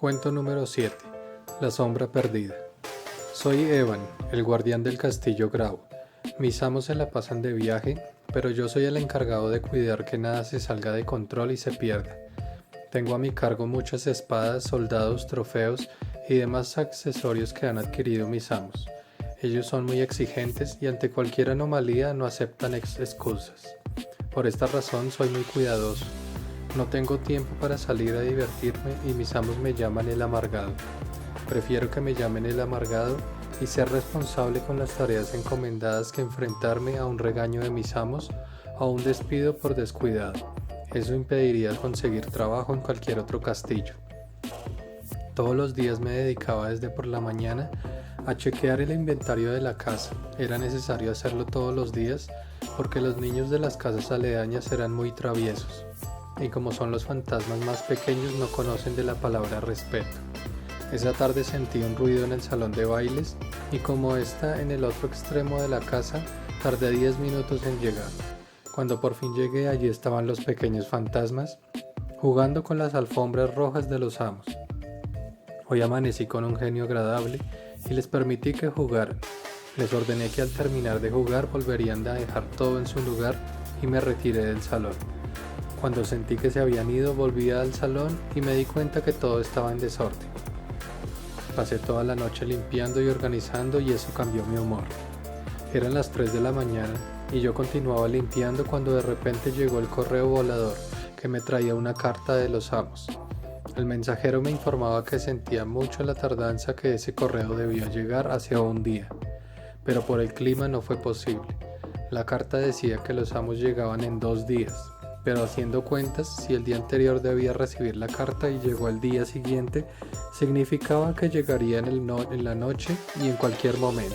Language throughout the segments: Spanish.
Cuento número 7. La sombra perdida. Soy Evan, el guardián del castillo Grau. Mis amos se la pasan de viaje, pero yo soy el encargado de cuidar que nada se salga de control y se pierda. Tengo a mi cargo muchas espadas, soldados, trofeos y demás accesorios que han adquirido mis amos. Ellos son muy exigentes y ante cualquier anomalía no aceptan excusas. Por esta razón soy muy cuidadoso. No tengo tiempo para salir a divertirme y mis amos me llaman el amargado. Prefiero que me llamen el amargado y ser responsable con las tareas encomendadas que enfrentarme a un regaño de mis amos o a un despido por descuidado. Eso impediría conseguir trabajo en cualquier otro castillo. Todos los días me dedicaba desde por la mañana a chequear el inventario de la casa. Era necesario hacerlo todos los días porque los niños de las casas aledañas eran muy traviesos y como son los fantasmas más pequeños no conocen de la palabra respeto. Esa tarde sentí un ruido en el salón de bailes y como está en el otro extremo de la casa, tardé 10 minutos en llegar. Cuando por fin llegué, allí estaban los pequeños fantasmas jugando con las alfombras rojas de los amos. Hoy amanecí con un genio agradable y les permití que jugaran. Les ordené que al terminar de jugar volverían a dejar todo en su lugar y me retiré del salón. Cuando sentí que se habían ido, volví al salón y me di cuenta que todo estaba en desorden. Pasé toda la noche limpiando y organizando y eso cambió mi humor. Eran las 3 de la mañana y yo continuaba limpiando cuando de repente llegó el correo volador que me traía una carta de los amos. El mensajero me informaba que sentía mucho la tardanza que ese correo debía llegar hacia un día, pero por el clima no fue posible. La carta decía que los amos llegaban en 2 días, pero haciendo cuentas, si el día anterior debía recibir la carta y llegó el día siguiente, significaba que llegaría en la noche y en cualquier momento.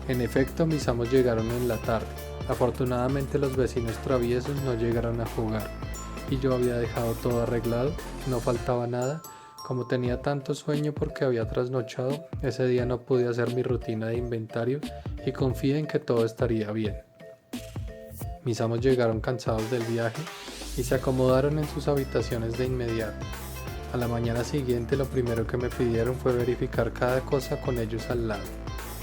En efecto, mis amos llegaron en la tarde. Afortunadamente los vecinos traviesos no llegaron a jugar, y yo había dejado todo arreglado, no faltaba nada. Como tenía tanto sueño porque había trasnochado, ese día no pude hacer mi rutina de inventario y confié en que todo estaría bien. Mis amos llegaron cansados del viaje y se acomodaron en sus habitaciones de inmediato. A la mañana siguiente lo primero que me pidieron fue verificar cada cosa con ellos al lado.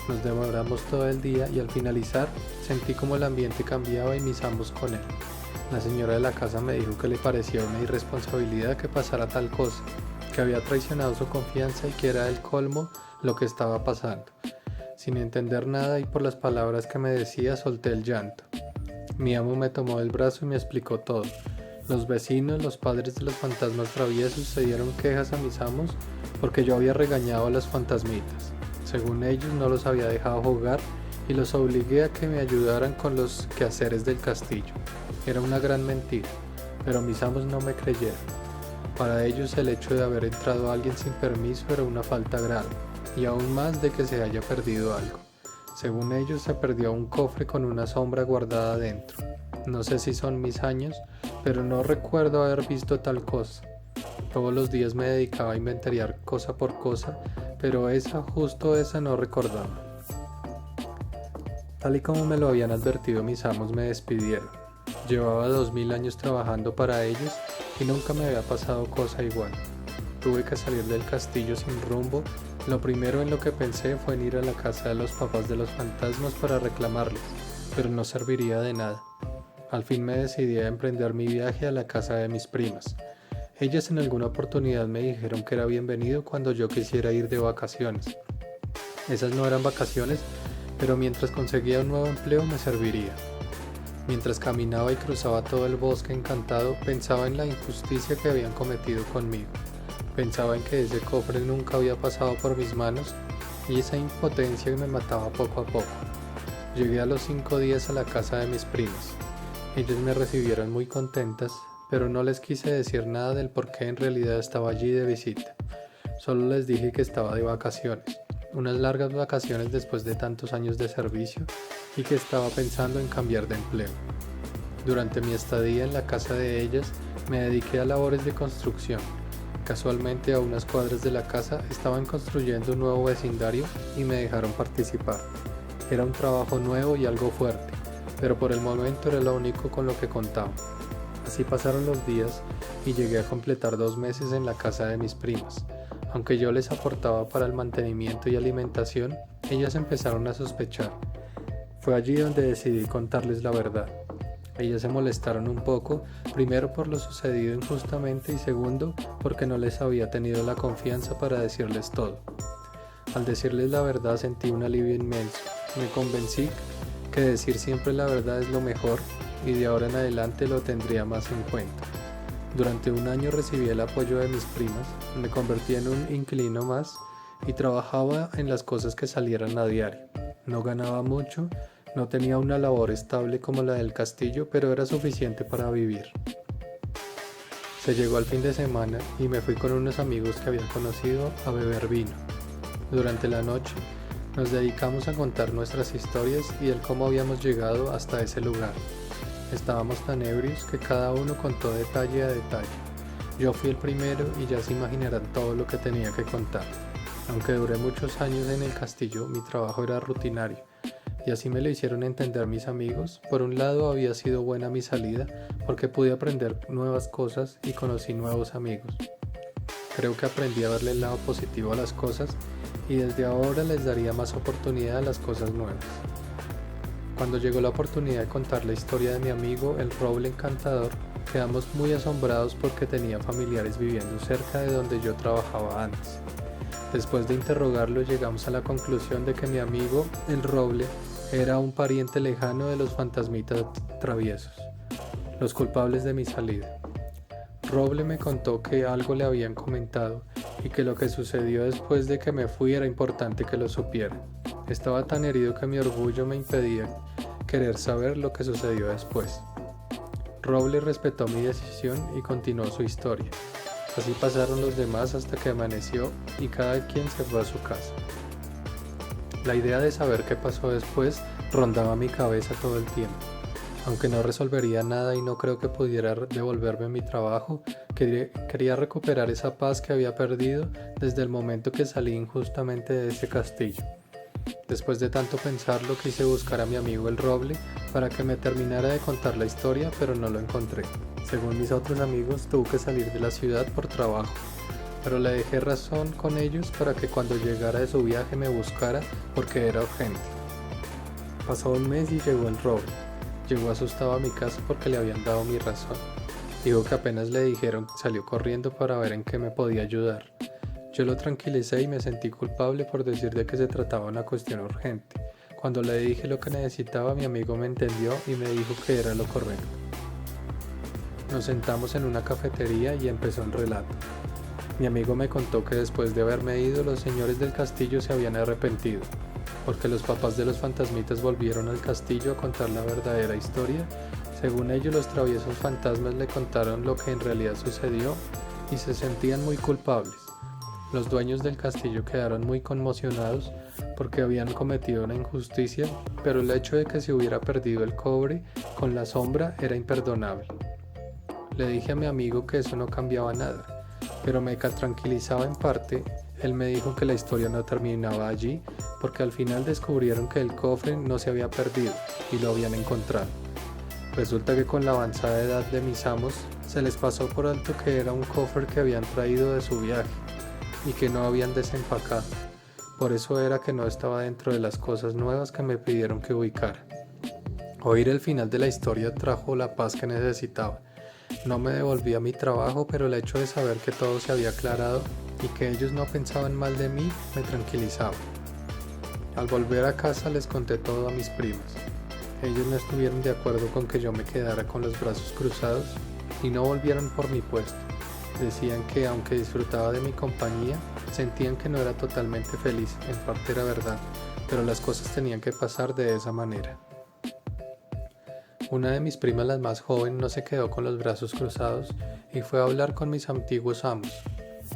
Nos demoramos todo el día y al finalizar sentí como el ambiente cambiaba y mis amos con él. La señora de la casa me dijo que le parecía una irresponsabilidad que pasara tal cosa, que había traicionado su confianza y que era el colmo lo que estaba pasando. Sin entender nada y por las palabras que me decía solté el llanto. Mi amo me tomó del brazo y me explicó todo. Los vecinos, los padres de los fantasmas traviesos se dieron quejas a mis amos porque yo había regañado a los fantasmitas. Según ellos no los había dejado jugar y los obligué a que me ayudaran con los quehaceres del castillo. Era una gran mentira, pero mis amos no me creyeron. Para ellos el hecho de haber entrado alguien sin permiso era una falta grave, y aún más de que se haya perdido algo. Según ellos se perdió un cofre con una sombra guardada dentro. No sé si son mis años, pero no recuerdo haber visto tal cosa. Todos los días me dedicaba a inventariar cosa por cosa, pero justo esa no recordaba. Tal y como me lo habían advertido mis amos me despidieron. Llevaba 2000 años trabajando para ellos y nunca me había pasado cosa igual. Tuve que salir del castillo sin rumbo. Lo primero en lo que pensé fue en ir a la casa de los papás de los fantasmas para reclamarles, pero no serviría de nada. Al fin me decidí a emprender mi viaje a la casa de mis primas. Ellas en alguna oportunidad me dijeron que era bienvenido cuando yo quisiera ir de vacaciones. Esas no eran vacaciones, pero mientras conseguía un nuevo empleo me serviría. Mientras caminaba y cruzaba todo el bosque encantado, pensaba en la injusticia que habían cometido conmigo. Pensaba en que ese cofre nunca había pasado por mis manos y esa impotencia me mataba poco a poco. Llegué a los 5 días a la casa de mis primas. Ellas me recibieron muy contentas, pero no les quise decir nada del por qué en realidad estaba allí de visita. Solo les dije que estaba de vacaciones, unas largas vacaciones después de tantos años de servicio y que estaba pensando en cambiar de empleo. Durante mi estadía en la casa de ellas me dediqué a labores de construcción. Casualmente a unas cuadras de la casa estaban construyendo un nuevo vecindario y me dejaron participar. Era un trabajo nuevo y algo fuerte, pero por el momento era lo único con lo que contaba. Así pasaron los días y llegué a completar 2 meses en la casa de mis primas. Aunque yo les aportaba para el mantenimiento y alimentación, ellas empezaron a sospechar. Fue allí donde decidí contarles la verdad. Ellas se molestaron un poco, primero por lo sucedido injustamente y segundo porque no les había tenido la confianza para decirles todo. Al decirles la verdad sentí un alivio inmenso. Me convencí que decir siempre la verdad es lo mejor y de ahora en adelante lo tendría más en cuenta. Durante un año recibí el apoyo de mis primas, me convertí en un inquilino más y trabajaba en las cosas que salieran a diario. No ganaba mucho, no tenía una labor estable como la del castillo, pero era suficiente para vivir. Se llegó al fin de semana y me fui con unos amigos que había conocido a beber vino. Durante la noche nos dedicamos a contar nuestras historias y el cómo habíamos llegado hasta ese lugar. Estábamos tan ebrios que cada uno contó detalle a detalle. Yo fui el primero y ya se imaginarán todo lo que tenía que contar. Aunque duré muchos años en el castillo, mi trabajo era rutinario, y así me lo hicieron entender mis amigos. Por un lado había sido buena mi salida, porque pude aprender nuevas cosas y conocí nuevos amigos. Creo que aprendí a verle el lado positivo a las cosas, y desde ahora les daría más oportunidad a las cosas nuevas. Cuando llegó la oportunidad de contar la historia de mi amigo, el roble encantador, quedamos muy asombrados porque tenía familiares viviendo cerca de donde yo trabajaba antes. Después de interrogarlo, llegamos a la conclusión de que mi amigo, el roble, era un pariente lejano de los fantasmitas traviesos, los culpables de mi salida. Roble me contó que algo le habían comentado y que lo que sucedió después de que me fui era importante que lo supiera. Estaba tan herido que mi orgullo me impedía querer saber lo que sucedió después. Roble respetó mi decisión y continuó su historia. Así pasaron los demás hasta que amaneció y cada quien se fue a su casa. La idea de saber qué pasó después rondaba mi cabeza todo el tiempo. Aunque no resolvería nada y no creo que pudiera devolverme mi trabajo, quería recuperar esa paz que había perdido desde el momento que salí injustamente de ese castillo. Después de tanto pensarlo, quise buscar a mi amigo el roble para que me terminara de contar la historia, pero no lo encontré. Según mis otros amigos, tuvo que salir de la ciudad por trabajo, pero le dejé razón con ellos para que cuando llegara de su viaje me buscara porque era urgente. Pasó un mes y llegó el roble. Llegó asustado a mi casa porque le habían dado mi razón. Dijo que apenas le dijeron, salió corriendo para ver en qué me podía ayudar. Yo lo tranquilicé y me sentí culpable por decir de que se trataba de una cuestión urgente. Cuando le dije lo que necesitaba, mi amigo me entendió y me dijo que era lo correcto. Nos sentamos en una cafetería y empezó el relato. Mi amigo me contó que después de haberme ido, los señores del castillo se habían arrepentido, porque los papás de los fantasmitas volvieron al castillo a contar la verdadera historia. Según ellos, los traviesos fantasmas le contaron lo que en realidad sucedió y se sentían muy culpables. Los dueños del castillo quedaron muy conmocionados porque habían cometido una injusticia, pero el hecho de que se hubiera perdido el cobre con la sombra era imperdonable. Le dije a mi amigo que eso no cambiaba nada, pero me tranquilizaba en parte. Él me dijo que la historia no terminaba allí, porque al final descubrieron que el cofre no se había perdido y lo habían encontrado. Resulta que con la avanzada edad de mis amos, se les pasó por alto que era un cofre que habían traído de su viaje y que no habían desempacado. Por eso era que no estaba dentro de las cosas nuevas que me pidieron que ubicara. Oír el final de la historia trajo la paz que necesitaba. No me devolvía mi trabajo, pero el hecho de saber que todo se había aclarado y que ellos no pensaban mal de mí me tranquilizaba. Al volver a casa les conté todo a mis primas. Ellos no estuvieron de acuerdo con que yo me quedara con los brazos cruzados y no volvieron por mi puesto. Decían que aunque disfrutaba de mi compañía, sentían que no era totalmente feliz. En parte era verdad, pero las cosas tenían que pasar de esa manera. Una de mis primas, la más joven, no se quedó con los brazos cruzados y fue a hablar con mis antiguos amos.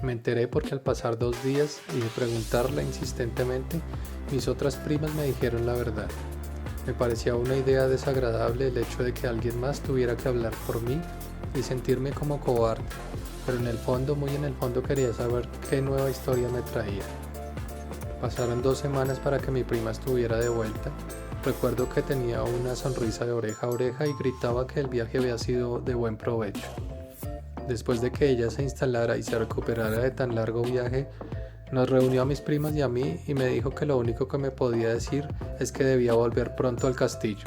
Me enteré porque al pasar 2 días y de preguntarla insistentemente, mis otras primas me dijeron la verdad. Me parecía una idea desagradable el hecho de que alguien más tuviera que hablar por mí y sentirme como cobarde, pero en el fondo, muy en el fondo, quería saber qué nueva historia me traía. Pasaron 2 semanas para que mi prima estuviera de vuelta. Recuerdo que tenía una sonrisa de oreja a oreja y gritaba que el viaje había sido de buen provecho. Después de que ella se instalara y se recuperara de tan largo viaje, nos reunió a mis primas y a mí y me dijo que lo único que me podía decir es que debía volver pronto al castillo.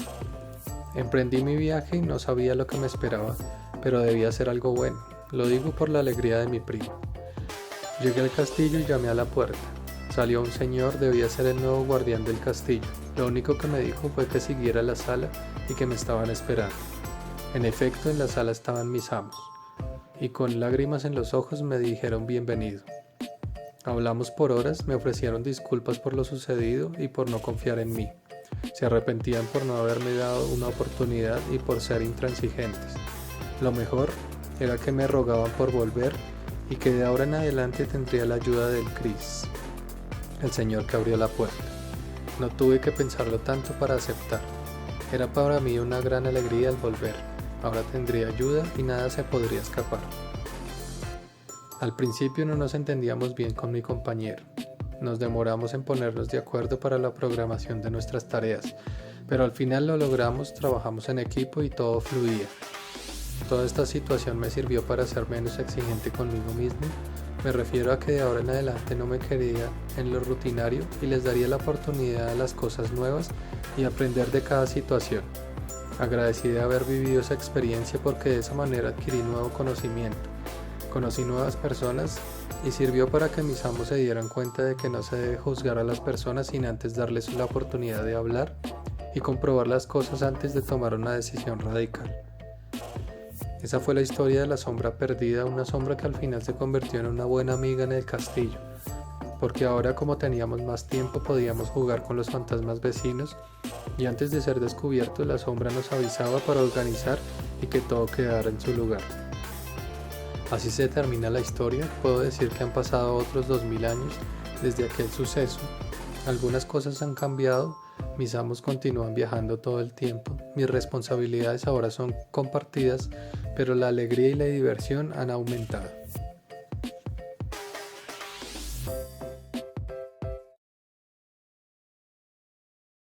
Emprendí mi viaje y no sabía lo que me esperaba, pero debía ser algo bueno. Lo digo por la alegría de mi prima. Llegué al castillo y llamé a la puerta. Salió un señor, debía ser el nuevo guardián del castillo. Lo único que me dijo fue que siguiera la sala y que me estaban esperando. En efecto, en la sala estaban mis amos, y con lágrimas en los ojos me dijeron bienvenido. Hablamos por horas, me ofrecieron disculpas por lo sucedido y por no confiar en mí. Se arrepentían por no haberme dado una oportunidad y por ser intransigentes. Lo mejor era que me rogaban por volver y que de ahora en adelante tendría la ayuda del Cris, el señor que abrió la puerta. No tuve que pensarlo tanto para aceptar. Era para mí una gran alegría el volver. Ahora tendría ayuda y nada se podría escapar. Al principio no nos entendíamos bien con mi compañero. Nos demoramos en ponernos de acuerdo para la programación de nuestras tareas, pero al final lo logramos, trabajamos en equipo y todo fluía. Toda esta situación me sirvió para ser menos exigente conmigo mismo. Me refiero a que de ahora en adelante no me quedaría en lo rutinario y les daría la oportunidad a las cosas nuevas y aprender de cada situación. Agradecí de haber vivido esa experiencia porque de esa manera adquirí nuevo conocimiento. Conocí nuevas personas y sirvió para que mis amos se dieran cuenta de que no se debe juzgar a las personas sin antes darles la oportunidad de hablar y comprobar las cosas antes de tomar una decisión radical. Esa fue la historia de la sombra perdida, una sombra que al final se convirtió en una buena amiga en el castillo, porque ahora como teníamos más tiempo podíamos jugar con los fantasmas vecinos y antes de ser descubiertos la sombra nos avisaba para organizar y que todo quedara en su lugar. Así se termina la historia. Puedo decir que han pasado otros 2000 años desde aquel suceso. Algunas cosas han cambiado, mis amos continúan viajando todo el tiempo, mis responsabilidades ahora son compartidas, pero la alegría y la diversión han aumentado.